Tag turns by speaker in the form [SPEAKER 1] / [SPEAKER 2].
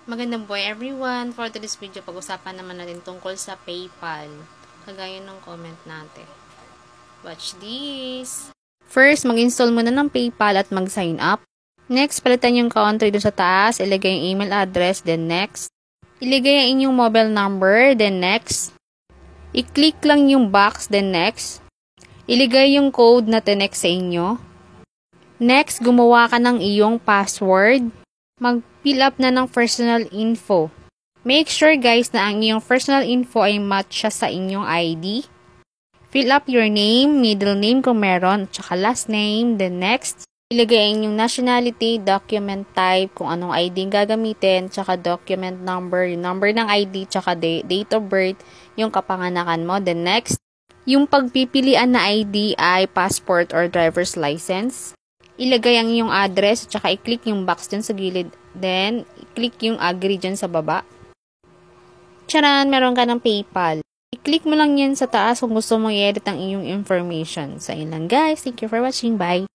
[SPEAKER 1] Magandang buhay everyone! For today's video, pag-usapan naman natin tungkol sa PayPal. Kagaya ng comment natin. Watch this! First, mag-install muna ng PayPal at mag-sign up. Next, palitan yung country dun sa taas. Ilagay yung email address, then next. Ilagay ang inyong mobile number, then next. I-click lang yung box, then next. Ilagay yung code na tinext sa inyo. Next, gumawa ka ng iyong password. Mag-fill up na ng personal info. Make sure guys na ang iyong personal info ay match siya sa inyong ID. Fill up your name, middle name kung meron, tsaka last name, then next. Ilagay ang inyong nationality, document type, kung anong ID ang gagamitin, tsaka document number, yung number ng ID, tsaka date of birth, yung kapanganakan mo, then next. Yung pagpipilian na ID ay passport or driver's license. Ilagay ang iyong address at saka i-click yung box dyan sa gilid. Then, i-click yung agree dyan sa baba. Tcharan! Meron ka ng PayPal. I-click mo lang yan sa taas kung gusto mo i-edit ang iyong information. So, yun lang guys. Thank you for watching. Bye!